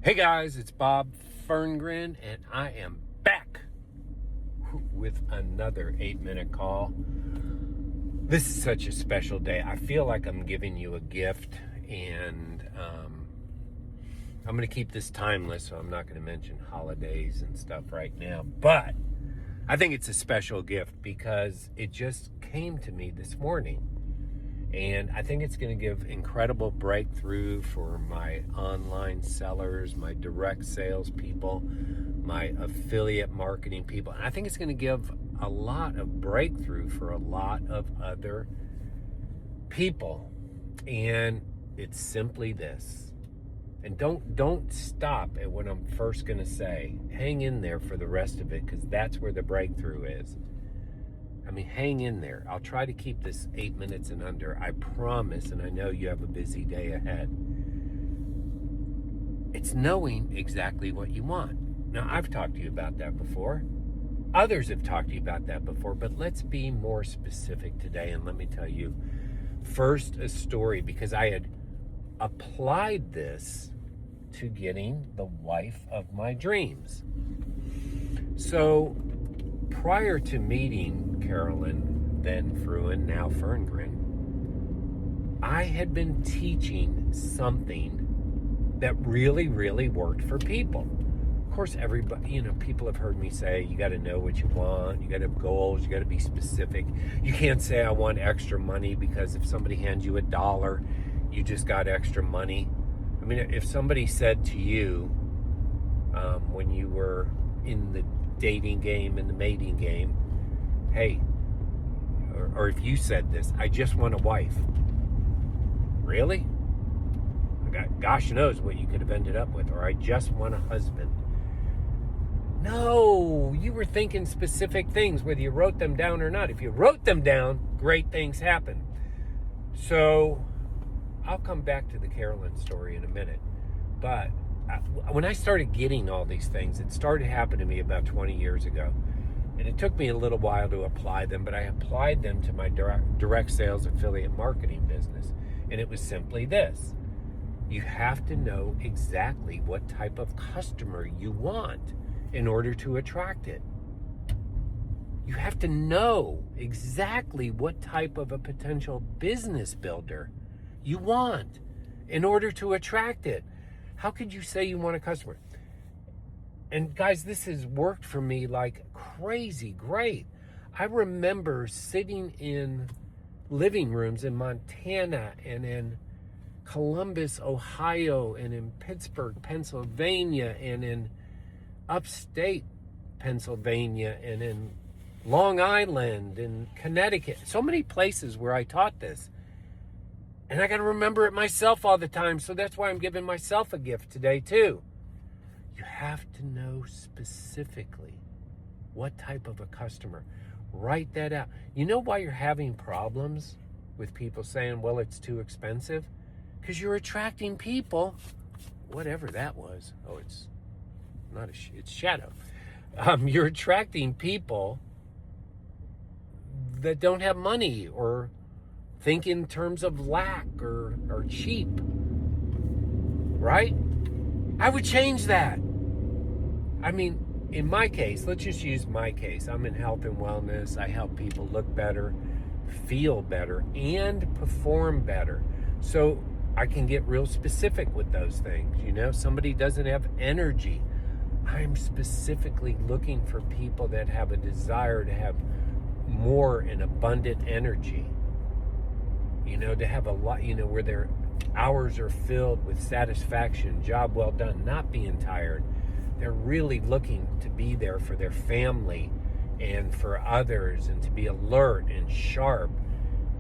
Hey guys, it's Bob Ferngren, and I am back with another 8-minute call. This is such a special day. I feel like I'm giving you a gift, and I'm going to keep this timeless, so I'm not going to mention holidays and stuff right now. But I think it's a special gift because it just came to me this morning. And I think it's going to give incredible breakthrough for my online sellers, my direct sales people, my affiliate marketing people. And I think it's going to give a lot of breakthrough for a lot of other people. And it's simply this. And don't stop at what I'm first going to say. Hang in there for the rest of it, because that's where the breakthrough is. I mean, hang in there. I'll try to keep this 8 minutes and under. I promise, and I know you have a busy day ahead. It's knowing exactly what you want. Now, I've talked to you about that before. Others have talked to you about that before, but let's be more specific today. And let me tell you first a story, because I had applied this to getting the wife of my dreams. So prior to meeting Carolyn, then Fruin, now Ferngren, I had been teaching something that really, really worked for people. Of course, everybody, people have heard me say, you got to know what you want, you got to have goals, you got to be specific. You can't say, I want extra money, because if somebody hands you $1, you just got extra money. I mean, if somebody said to you, when you were in the dating game and the mating game, hey, or if you said this, I just want a wife. Really? Gosh knows what you could have ended up with. Or I just want a husband. No, you were thinking specific things, whether you wrote them down or not. If you wrote them down, great things happen. So I'll come back to the Carolyn story in a minute. But when I started getting all these things, it started happening to me about 20 years ago. And it took me a little while to apply them, but I applied them to my direct sales affiliate marketing business. And it was simply this. You have to know exactly what type of customer you want in order to attract it. You have to know exactly what type of a potential business builder you want in order to attract it. How could you say you want a customer? And guys, this has worked for me like crazy great. I remember sitting in living rooms in Montana and in Columbus, Ohio, and in Pittsburgh, Pennsylvania, and in upstate Pennsylvania, and in Long Island, and Connecticut. So many places where I taught this. And I got to remember it myself all the time. So that's why I'm giving myself a gift today too. You have to know specifically what type of a customer. Write that out. You know why you're having problems with people saying, well, it's too expensive? Because you're attracting people, whatever that was. Oh, it's not it's shadow. You're attracting people that don't have money, or think in terms of lack, or cheap, right? I would change that. I mean, in my case, let's just use my case. I'm in health and wellness. I help people look better, feel better, and perform better. So I can get real specific with those things. Somebody doesn't have energy. I'm specifically looking for people that have a desire to have more and abundant energy. To have a lot, where their hours are filled with satisfaction, job well done, not being tired. They're really looking to be there for their family and for others, and to be alert and sharp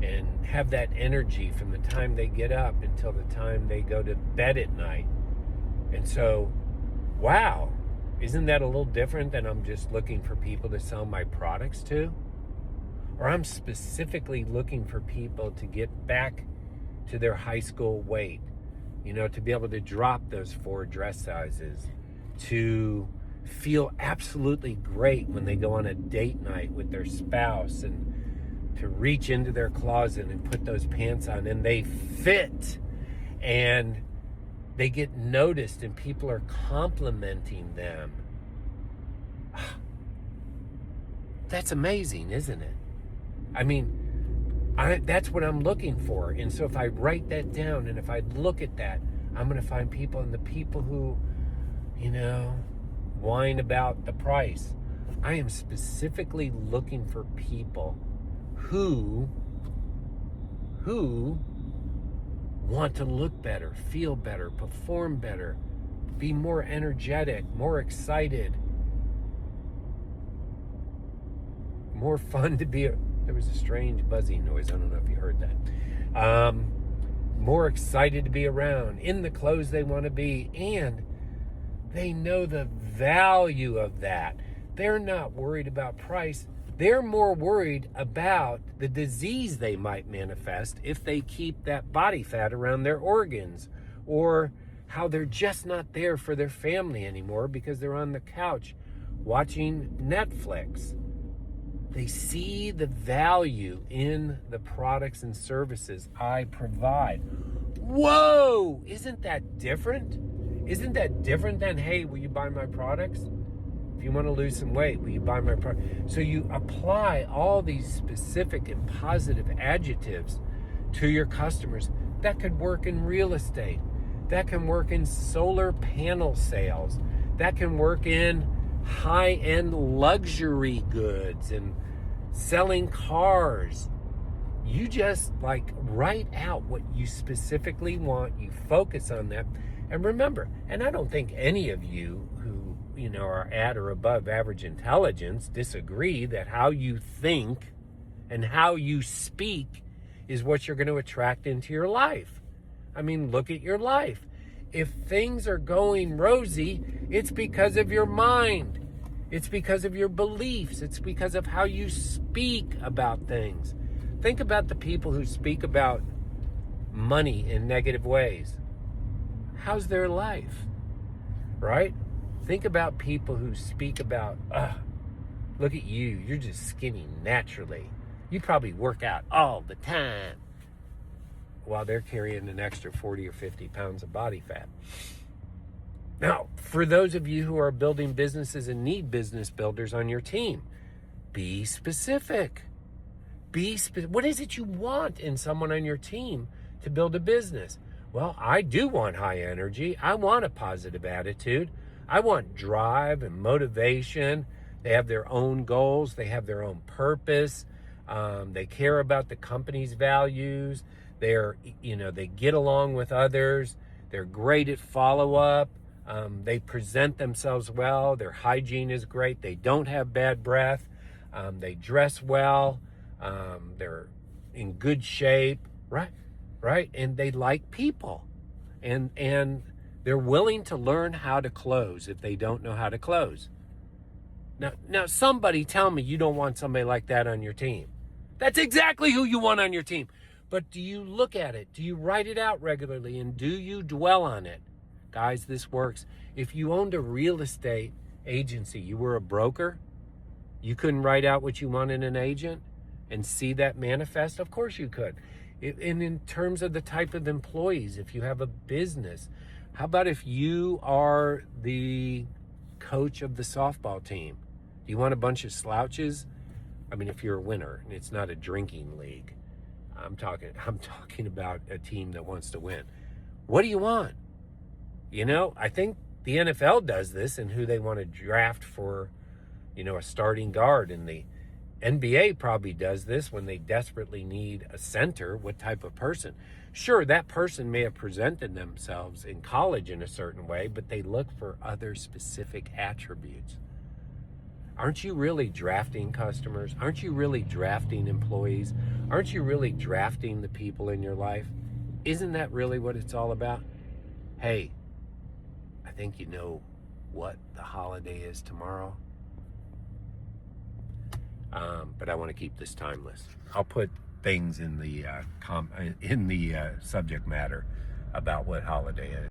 and have that energy from the time they get up until the time they go to bed at night. And so, wow, isn't that a little different than I'm just looking for people to sell my products to? Or I'm specifically looking for people to get back to their high school weight, to be able to drop those 4 dress sizes, to feel absolutely great when they go on a date night with their spouse, and to reach into their closet and put those pants on and they fit, and They get noticed and people are complimenting them. That's amazing, isn't it? I mean, that's what I'm looking for. And so if I write that down and if I look at that, I'm going to find people, and the people who, whine about the price. I am specifically looking for people who want to look better, feel better, perform better, be more energetic, more excited, more fun to be. There was a strange buzzing noise. I don't know if you heard that. More excited to be around, in the clothes they want to be, and they know the value of that. They're not worried about price. They're more worried about the disease they might manifest if they keep that body fat around their organs, or how they're just not there for their family anymore because they're on the couch watching Netflix. They see the value in the products and services I provide. Whoa! Isn't that different? Isn't that different than, hey, will you buy my products? If you want to lose some weight, will you buy my product? So you apply all these specific and positive adjectives to your customers. That could work in real estate. That can work in solar panel sales. That can work in high-end luxury goods and selling cars. You just write out what you specifically want. You focus on that. And remember, and I don't think any of you who are at or above average intelligence disagree that how you think and how you speak is what you're going to attract into your life. I mean, look at your life. If things are going rosy, it's because of your mind. It's because of your beliefs. It's because of how you speak about things. Think about the people who speak about money in negative ways. How's their life? Right? Think about people who speak about, look at you. You're just skinny naturally. You probably work out all the time, while they're carrying an extra 40 or 50 pounds of body fat. Now, for those of you who are building businesses and need business builders on your team, be specific. What is it you want in someone on your team to build a business? Well, I do want high energy. I want a positive attitude. I want drive and motivation. They have their own goals. They have their own purpose. They care about the company's values. They get along with others. They're great at follow-up. They present themselves well. Their hygiene is great. They don't have bad breath. They dress well. They're in good shape, right? And they like people. And they're willing to learn how to close if they don't know how to close. Now, somebody tell me you don't want somebody like that on your team. That's exactly who you want on your team. But do you look at it? Do you write it out regularly? And do you dwell on it? Guys, this works. If you owned a real estate agency, you were a broker, you couldn't write out what you want in an agent and see that manifest? Of course you could. And in terms of the type of employees, if you have a business, how about if you are the coach of the softball team? Do you want a bunch of slouches? I mean, if you're a winner and it's not a drinking league, I'm talking about a team that wants to win. What do you want? I think the NFL does this and who they want to draft for, a starting guard. And the NBA probably does this when they desperately need a center. What type of person? Sure, that person may have presented themselves in college in a certain way, but they look for other specific attributes. Aren't you really drafting customers? Aren't you really drafting employees? Aren't you really drafting the people in your life? Isn't that really what it's all about? Hey, I think you know what the holiday is tomorrow. But I want to keep this timeless. I'll put things in the subject matter about what holiday it is.